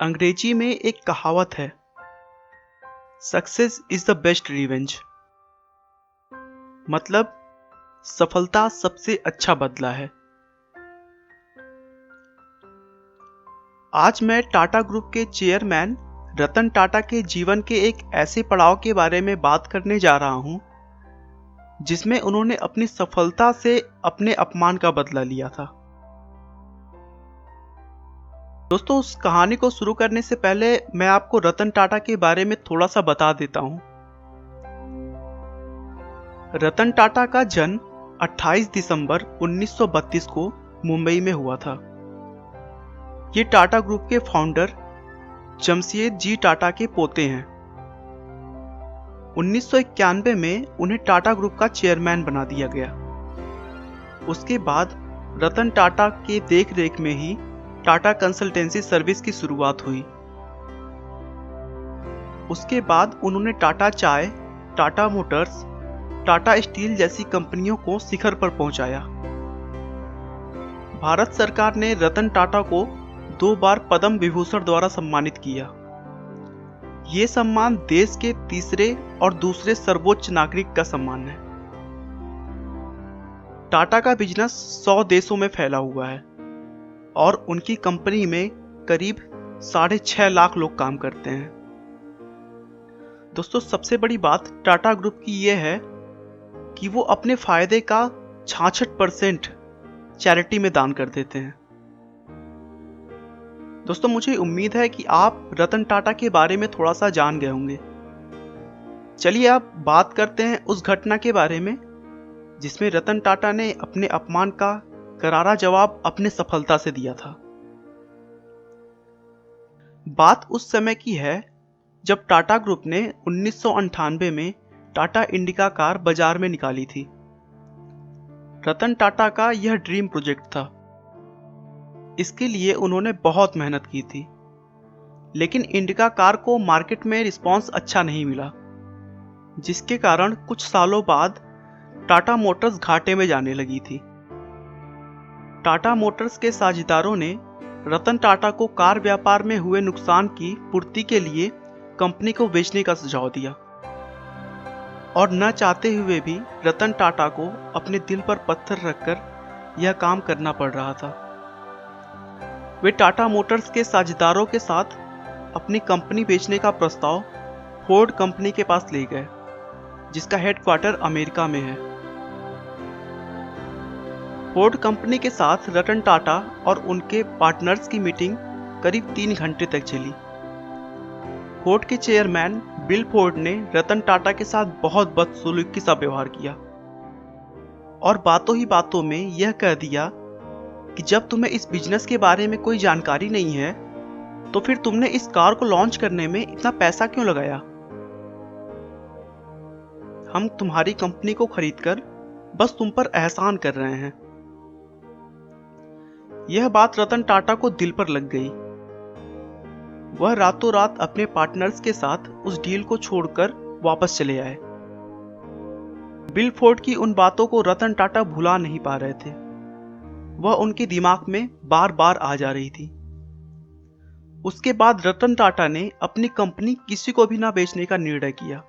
अंग्रेजी में एक कहावत है, success is the best revenge. मतलब सफलता सबसे अच्छा बदला है। आज मैं टाटा ग्रुप के चेयरमैन रतन टाटा के जीवन के एक ऐसे पड़ाव के बारे में बात करने जा रहा हूं, जिसमें उन्होंने अपनी सफलता से अपने अपमान का बदला लिया था। दोस्तों, उस कहानी को शुरू करने से पहले मैं आपको रतन टाटा के बारे में थोड़ा सा बता देता हूं। रतन टाटा का जन्म 28 दिसंबर 1932 को मुंबई में हुआ था। ये टाटा ग्रुप के फाउंडर जमशेद जी टाटा के पोते हैं। 1991 में उन्हें टाटा ग्रुप का चेयरमैन बना दिया गया। उसके बाद रतन टाटा के देखरेख में ही टाटा कंसल्टेंसी सर्विस की शुरुआत हुई। उसके बाद उन्होंने टाटा चाय, टाटा मोटर्स, टाटा स्टील जैसी कंपनियों को शिखर पर पहुंचाया। भारत सरकार ने रतन टाटा को 2 बार पद्म विभूषण द्वारा सम्मानित किया। ये सम्मान देश के तीसरे और दूसरे सर्वोच्च नागरिक का सम्मान है। टाटा का बिजनेस 100 देशों में फैला हुआ है और उनकी कंपनी में करीब 6.5 लाख लोग काम करते हैं। दोस्तों, सबसे बड़ी बात टाटा ग्रुप की यह है कि वो अपने फायदे का 66% चैरिटी में दान कर देते हैं। दोस्तों, मुझे उम्मीद है कि आप रतन टाटा के बारे में थोड़ा सा जान गए होंगे। चलिए अब बात करते हैं उस घटना के बारे में जिसमें रतन टाटा ने अपने अपमान का करारा जवाब अपने सफलता से दिया था। बात उस समय की है जब टाटा ग्रुप ने 1998 में टाटा इंडिका कार बाजार में निकाली थी। रतन टाटा का यह ड्रीम प्रोजेक्ट था। इसके लिए उन्होंने बहुत मेहनत की थी, लेकिन इंडिका कार को मार्केट में रिस्पांस अच्छा नहीं मिला, जिसके कारण कुछ सालों बाद टाटा मोटर्स घाटे में जाने लगी थी। टाटा मोटर्स के साझेदारों ने रतन टाटा को कार व्यापार में हुए नुकसान की पूर्ति के लिए कंपनी को बेचने का सुझाव दिया और न चाहते हुए भी रतन टाटा को अपने दिल पर पत्थर रखकर यह काम करना पड़ रहा था। वे टाटा मोटर्स के साझेदारों के साथ अपनी कंपनी बेचने का प्रस्ताव फोर्ड कंपनी के पास ले गए, जिसका हेडक्वार्टर अमेरिका में है। फोर्ड कंपनी के साथ रतन टाटा और उनके पार्टनर्स की मीटिंग करीब 3 घंटे तक चली। फोर्ड के चेयरमैन बिल फोर्ड ने रतन टाटा के साथ बहुत बदसलूकी सा व्यवहार किया और बातों ही बातों में यह कह दिया कि जब तुम्हें इस बिजनेस के बारे में कोई जानकारी नहीं है, तो फिर तुमने इस कार को लॉन्च करने में इतना पैसा क्यों लगाया? हम तुम्हारी कंपनी को खरीदकर बस तुम पर एहसान कर रहे हैं। यह बात रतन टाटा को दिल पर लग गई। वह रातों रात अपने पार्टनर्स के साथ उस डील को छोड़कर वापस चले आए। बिल फोर्ड की उन बातों को रतन टाटा भुला नहीं पा रहे थे। वह उनके दिमाग में बार बार आ जा रही थी। उसके बाद रतन टाटा ने अपनी कंपनी किसी को भी ना बेचने का निर्णय किया।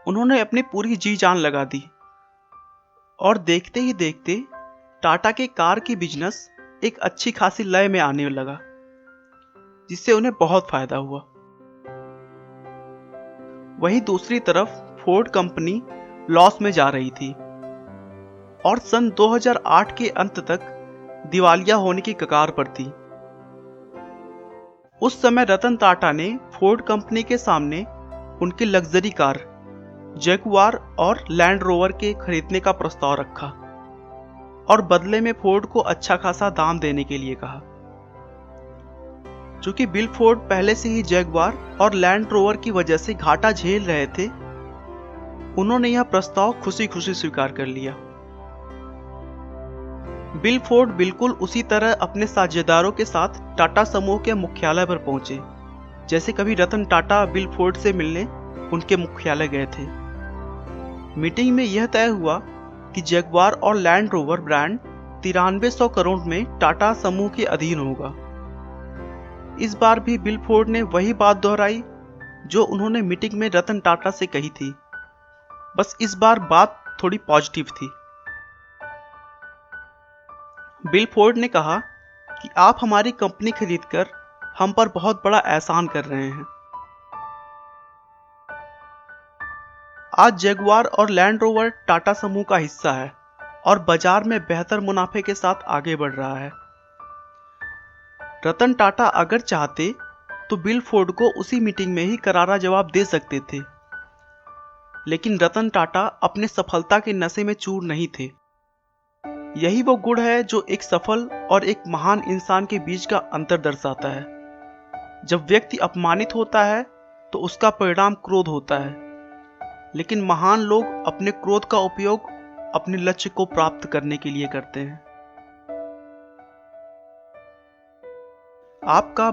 उन्होंने अपनी पूरी जी जान लगा दी और देखते ही देखते टाटा के कार की बिजनेस एक अच्छी खासी लय में आने लगा, जिससे उन्हें बहुत फायदा हुआ। वहीं दूसरी तरफ फोर्ड कंपनी लॉस में जा रही थी और सन 2008 के अंत तक दिवालिया होने की कगार पर थी। उस समय रतन टाटा ने फोर्ड कंपनी के सामने उनकी लग्जरी कार जैगुआर और लैंड रोवर के खरीदने का प्रस्ताव रखा और बदले में फोर्ड को अच्छा खासा दाम देने के लिए कहा। चूंकि बिल फोर्ड पहले से ही जैगुआर और लैंड रोवर की वजह से घाटा झेल रहे थे, उन्होंने यह प्रस्ताव खुशी खुशी स्वीकार कर लिया। बिल फोर्ड बिल्कुल उसी तरह अपने साझेदारों के साथ टाटा समूह के मुख्यालय पर पहुंचे, जैसे कभी रतन टाटा बिल फोर्ड से मिलने उनके मुख्यालय गए थे। मीटिंग में यह तय हुआ कि जैगुआर और लैंड रोवर ब्रांड 9300 करोड़ में टाटा समूह के अधीन होगा। इस बार भी बिल फोर्ड ने वही बात दोहराई जो उन्होंने मीटिंग में रतन टाटा से कही थी, बस इस बार बात थोड़ी पॉजिटिव थी। बिल फोर्ड ने कहा कि आप हमारी कंपनी खरीदकर हम पर बहुत बड़ा एहसान कर रहे हैं। आज जगुआर और लैंड रोवर टाटा समूह का हिस्सा है और बाजार में बेहतर मुनाफे के साथ आगे बढ़ रहा है। रतन टाटा अगर चाहते तो बिल फोर्ड को उसी मीटिंग में ही करारा जवाब दे सकते थे, लेकिन रतन टाटा अपने सफलता के नशे में चूर नहीं थे। यही वो गुण है जो एक सफल और एक महान इंसान के बीच का अंतर दर्शाता है। जब व्यक्ति अपमानित होता है तो उसका परिणाम क्रोध होता है, लेकिन महान लोग अपने क्रोध का उपयोग अपने लक्ष्य को प्राप्त करने के लिए करते हैं। आपका